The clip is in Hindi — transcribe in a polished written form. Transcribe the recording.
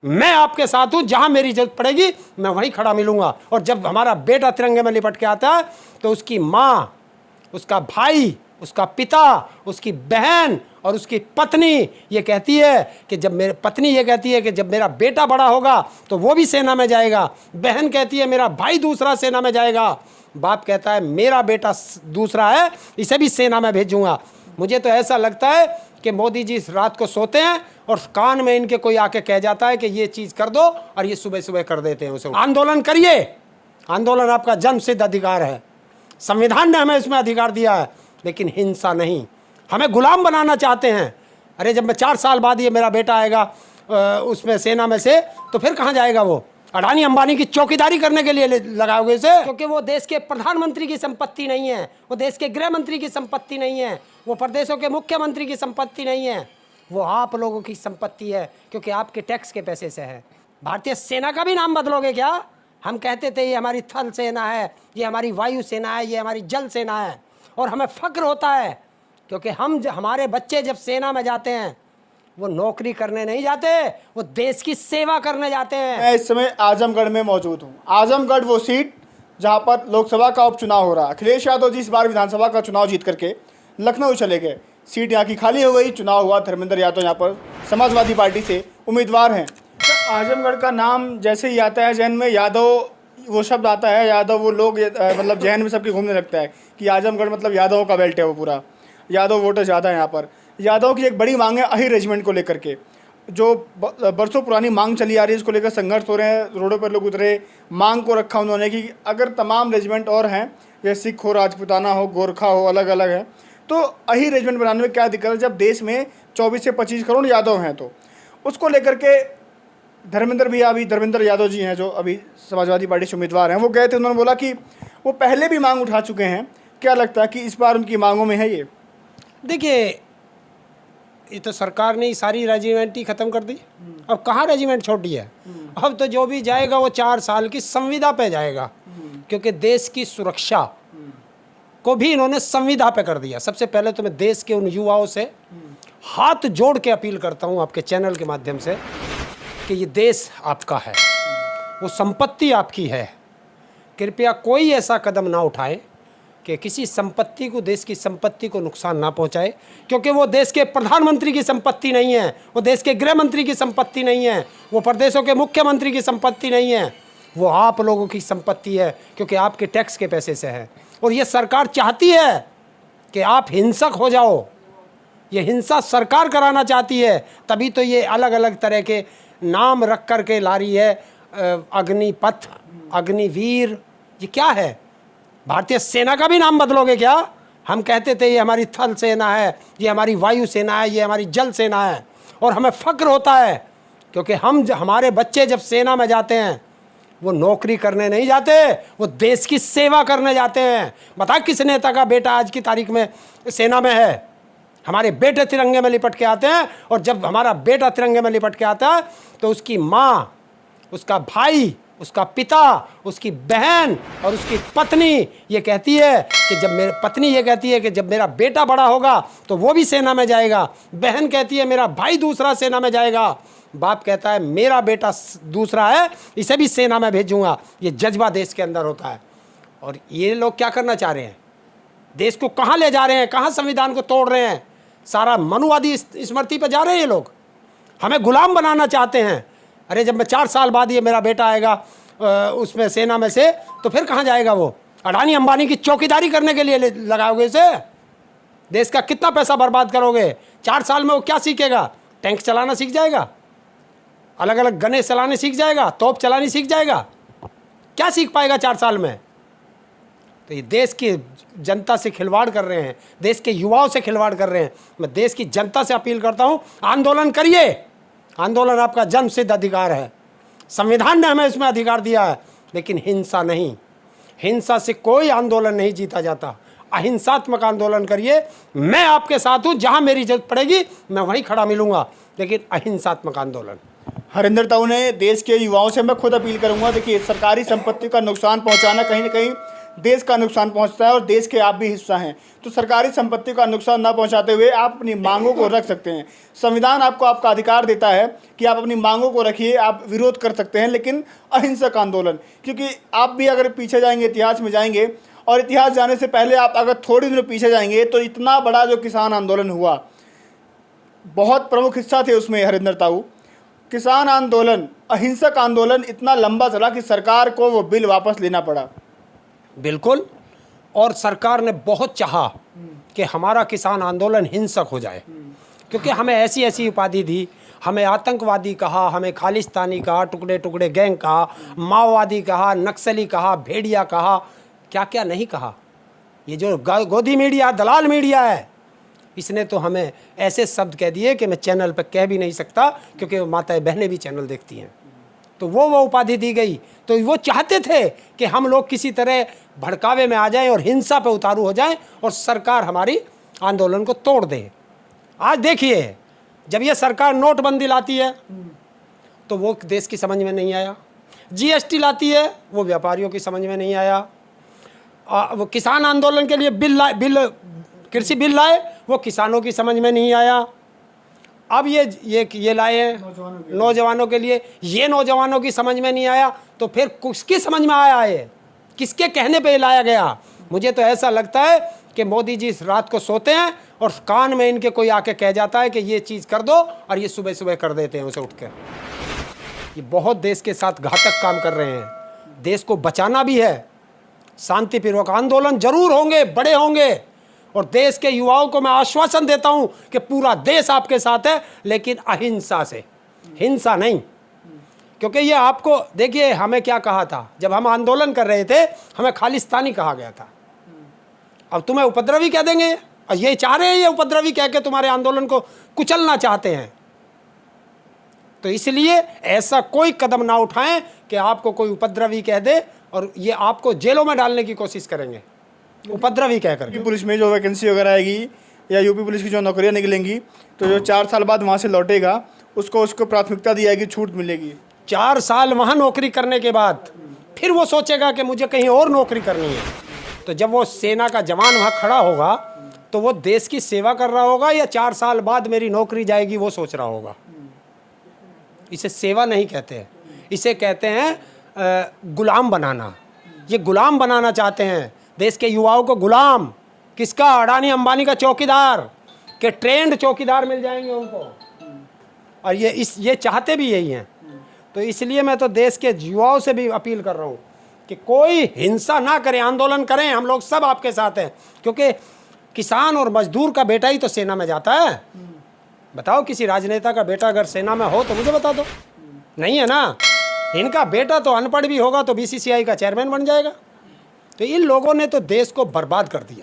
मैं आपके साथ हूं, जहां मेरी जरूरत पड़ेगी मैं वहीं खड़ा मिलूंगा। और जब हमारा बेटा तिरंगे में लिपट के आता है तो उसकी मां, उसका भाई, उसका पिता, उसकी बहन और उसकी पत्नी ये कहती है कि जब मेरे पत्नी ये कहती है कि जब मेरा बेटा बड़ा होगा तो वो भी सेना में जाएगा। बहन कहती है मेरा भाई दूसरा सेना में जाएगा। बाप कहता है मेरा बेटा दूसरा है, इसे भी सेना में भेजूंगा। मुझे तो ऐसा लगता है कि मोदी जी इस रात को सोते हैं और कान में इनके कोई आके कह जाता है कि ये चीज़ कर दो, और ये सुबह सुबह कर देते हैं उसे। आंदोलन करिए, आंदोलन आपका जन्मसिद्ध अधिकार है, संविधान ने हमें इसमें अधिकार दिया है, लेकिन हिंसा नहीं। हमें गुलाम बनाना चाहते हैं। अरे जब मैं 4 साल बाद ये मेरा बेटा आएगा उसमें सेना में से, तो फिर कहाँ जाएगा वो? अडानी अंबानी की चौकीदारी करने के लिए लगाओगे इसे? क्योंकि वो देश के प्रधानमंत्री की संपत्ति नहीं है, वो देश के गृह मंत्री की संपत्ति नहीं है, वो प्रदेशों के मुख्यमंत्री की संपत्ति नहीं है, वो आप लोगों की संपत्ति है, क्योंकि आपके टैक्स के पैसे से है। भारतीय सेना का भी नाम बदलोगे क्या? हम कहते थे ये हमारी थल सेना है, ये हमारी वायु सेना है, ये हमारी जल सेना है, और हमें फक्र होता है क्योंकि हमारे बच्चे जब सेना में जाते हैं वो नौकरी करने नहीं जाते, वो देश की सेवा करने जाते हैं। मैं इस समय आजमगढ़ में मौजूद हूँ। आजमगढ़ वो सीट जहाँ पर लोकसभा का उपचुनाव हो रहा है। अखिलेश यादव जी इस बार विधानसभा का चुनाव जीत करके लखनऊ चले गए, सीट यहाँ की खाली हो गई। चुनाव हुआ, धर्मेंद्र यादव यहाँ पर समाजवादी पार्टी से उम्मीदवार हैं। तो आजमगढ़ का नाम जैसे ही आता है जहन में, यादव वो शब्द आता है, यादव वो लोग मतलब जहन में सबके घूमने लगता है कि आजमगढ़ मतलब यादवों का बेल्ट है, वो पूरा यादव वोटर ज़्यादा है यहाँ पर। यादव की एक बड़ी मांग है अहिर रेजिमेंट को लेकर के, जो बरसों पुरानी मांग चली आ रही है, इसको लेकर संघर्ष हो रहे हैं, रोडों पर लोग उतरे। मांग को रखा उन्होंने कि अगर तमाम रेजिमेंट और हैं, जैसे सिख हो, राजपूताना हो, गोरखा हो, अलग अलग है, तो अहिर रेजिमेंट बनाने में क्या दिक्कत है? जब देश में 24 से 25 करोड़ यादव हैं, तो उसको लेकर के धर्मेंद्र यादव जी हैं जो अभी समाजवादी पार्टी से उम्मीदवार हैं, वो गए थे। उन्होंने बोला कि वो पहले भी मांग उठा चुके हैं। क्या लगता है कि इस बार उनकी मांगों में है ये? देखिए, ये तो सरकार ने सारी रेजिमेंट ही ख़त्म कर दी। अब कहाँ रेजिमेंट छोड़ी है? अब तो जो भी जाएगा वो 4 साल की संविदा पे जाएगा, क्योंकि देश की सुरक्षा को भी इन्होंने संविदा पे कर दिया। सबसे पहले तो मैं देश के उन युवाओं से हाथ जोड़ के अपील करता हूँ आपके चैनल के माध्यम से कि ये देश आपका है, वो संपत्ति आपकी है। कृपया कोई ऐसा कदम ना उठाए कि किसी संपत्ति को, देश की संपत्ति को नुकसान ना पहुंचाए, क्योंकि वो देश के प्रधानमंत्री की संपत्ति नहीं है, वो देश के गृह मंत्री की संपत्ति नहीं है, वो प्रदेशों के मुख्यमंत्री की संपत्ति नहीं है, वो आप लोगों की संपत्ति है, क्योंकि आपके टैक्स के पैसे से है। और ये सरकार चाहती है कि आप हिंसक हो जाओ, ये हिंसा सरकार कराना चाहती है, तभी तो ये अलग अलग तरह के नाम रख कर के ला रही है। अग्निपथ, अग्निवीर, ये क्या है? भारतीय सेना का भी नाम बदलोगे क्या? हम कहते थे ये हमारी थल सेना है, ये हमारी वायु सेना है, ये हमारी जल सेना है, और हमें फक्र होता है क्योंकि हमारे बच्चे जब सेना में जाते हैं वो नौकरी करने नहीं जाते, वो देश की सेवा करने जाते हैं। बता किस नेता का बेटा आज की तारीख में सेना में है? हमारे बेटे तिरंगे में लिपट के आते हैं, और जब हमारा बेटा तिरंगे में लिपट के आता है तो उसकी माँ, उसका भाई, उसका पिता, उसकी बहन और उसकी पत्नी ये कहती है कि जब मेरा बेटा बड़ा होगा तो वो भी सेना में जाएगा। बहन कहती है मेरा भाई दूसरा सेना में जाएगा। बाप कहता है मेरा बेटा दूसरा है, इसे भी सेना में भेजूंगा। ये जज्बा देश के अंदर होता है। और ये लोग क्या करना चाह रहे हैं? देश को कहाँ ले जा रहे हैं? कहाँ संविधान को तोड़ रहे हैं? सारा मनुवादी स्मृति पर जा रहे हैं ये लोग। हमें गुलाम बनाना चाहते हैं। अरे जब मैं 4 साल बाद ये मेरा बेटा आएगा उसमें सेना में से, तो फिर कहाँ जाएगा वो? अडानी अंबानी की चौकीदारी करने के लिए लगाओगे इसे? देश का कितना पैसा बर्बाद करोगे? 4 साल में वो क्या सीखेगा? टैंक चलाना सीख जाएगा, अलग अलग गने चलाने सीख जाएगा, तोप चलानी सीख जाएगा, क्या सीख पाएगा 4 साल में? तो ये देश की जनता से खिलवाड़ कर रहे हैं, देश के युवाओं से खिलवाड़ कर रहे हैं। मैं देश की जनता से अपील करता हूँ, आंदोलन करिए, आंदोलन आपका जन्मसिद्ध अधिकार है, संविधान ने हमें इसमें अधिकार दिया है, लेकिन हिंसा नहीं। हिंसा से कोई आंदोलन नहीं जीता जाता। अहिंसात्मक आंदोलन करिए। मैं आपके साथ हूँ, जहाँ मेरी जरूरत पड़ेगी मैं वहीं खड़ा मिलूंगा, लेकिन अहिंसात्मक आंदोलन। हरिंदर ताऊ ने देश के युवाओं से मैं खुद अपील करूंगा, देखिए सरकारी संपत्ति का नुकसान पहुंचाना कहीं ना कहीं देश का नुकसान पहुंचता है और देश के आप भी हिस्सा हैं। तो सरकारी संपत्ति का नुकसान ना पहुंचाते हुए आप अपनी मांगों को रख सकते हैं। संविधान आपको आपका अधिकार देता है कि आप अपनी मांगों को रखिए, आप विरोध कर सकते हैं, लेकिन अहिंसक आंदोलन। क्योंकि आप भी अगर पीछे जाएंगे, इतिहास में जाएंगे, और इतिहास जाने से पहले आप अगर थोड़ी देर पीछे जाएंगे तो इतना बड़ा जो किसान आंदोलन हुआ, बहुत प्रमुख हिस्सा थे उसमें हरिंदर ताऊ। किसान आंदोलन, अहिंसक आंदोलन इतना लंबा चला कि सरकार को वो बिल वापस लेना पड़ा। बिल्कुल, और सरकार ने बहुत चाहा कि हमारा किसान आंदोलन हिंसक हो जाए, क्योंकि हमें ऐसी ऐसी उपाधि दी, हमें आतंकवादी कहा, हमें खालिस्तानी कहा, टुकड़े टुकड़े गैंग कहा, माओवादी कहा, नक्सली कहा, भेड़िया कहा, क्या क्या नहीं कहा। ये जो गोदी मीडिया, दलाल मीडिया है, इसने तो हमें ऐसे शब्द कह दिए कि मैं चैनल पर कह भी नहीं सकता, क्योंकि माताएं बहनें भी चैनल देखती हैं। तो वो उपाधि दी गई। तो वो चाहते थे कि हम लोग किसी तरह भड़कावे में आ जाएं और हिंसा पे उतारू हो जाएं और सरकार हमारी आंदोलन को तोड़ दे। आज देखिए, जब ये सरकार नोटबंदी लाती है तो वो देश की समझ में नहीं आया, जीएसटी लाती है वो व्यापारियों की समझ में नहीं आया, वो किसान आंदोलन के लिए कृषि बिल लाए वो किसानों की समझ में नहीं आया। अब ये लाए हैं नौजवानों के लिए, ये नौजवानों की समझ में नहीं आया, तो फिर किसकी समझ में आया है? किसके कहने पे लाया गया? मुझे तो ऐसा लगता है कि मोदी जी रात को सोते हैं और कान में इनके कोई आके कह जाता है कि ये चीज़ कर दो, और ये सुबह सुबह कर देते हैं उसे उठ कर। ये बहुत देश के साथ घातक काम कर रहे हैं। देश को बचाना भी है, शांतिपूर्वक आंदोलन जरूर होंगे, बड़े होंगे, और देश के युवाओं को मैं आश्वासन देता हूं कि पूरा देश आपके साथ है, लेकिन अहिंसा से, हिंसा नहीं। क्योंकि ये आपको देखिए, हमें क्या कहा था जब हम आंदोलन कर रहे थे, हमें खालिस्तानी कहा गया था। अब तुम्हें उपद्रवी कह देंगे, और ये चाह रहे हैं, ये उपद्रवी कह के तुम्हारे आंदोलन को कुचलना चाहते हैं। तो इसलिए ऐसा कोई कदम ना उठाएं कि आपको कोई उपद्रवी कह दे और ये आपको जेलों में डालने की कोशिश करेंगे, उपद्रवी कह करके। पुलिस में जो वैकेंसी वगैरह आएगी या यूपी पुलिस की जो नौकरियां निकलेंगी, तो जो 4 साल बाद वहाँ से लौटेगा उसको प्राथमिकता दी जाएगी, छूट मिलेगी। 4 साल वहाँ नौकरी करने के बाद फिर वो सोचेगा कि मुझे कहीं और नौकरी करनी है। तो जब वो सेना का जवान वहाँ खड़ा होगा तो वो देश की सेवा कर रहा होगा या 4 साल बाद मेरी नौकरी जाएगी वो सोच रहा होगा। इसे सेवा नहीं कहते, इसे कहते हैं गुलाम बनाना। ये गुलाम बनाना चाहते हैं देश के युवाओं को, गुलाम किसका? अडानी अंबानी का चौकीदार, के ट्रेंड चौकीदार मिल जाएंगे उनको, और ये चाहते भी यही हैं। तो इसलिए मैं तो देश के युवाओं से भी अपील कर रहा हूँ कि कोई हिंसा ना करें, आंदोलन करें, हम लोग सब आपके साथ हैं। क्योंकि किसान और मजदूर का बेटा ही तो सेना में जाता है। बताओ, किसी राजनेता का बेटा अगर सेना में हो तो मुझे बता दो, नहीं है ना? इनका बेटा तो अनपढ़ भी होगा तो बीसीसीआई का चेयरमैन बन जाएगा। तो इन लोगों ने तो देश को बर्बाद कर दिया।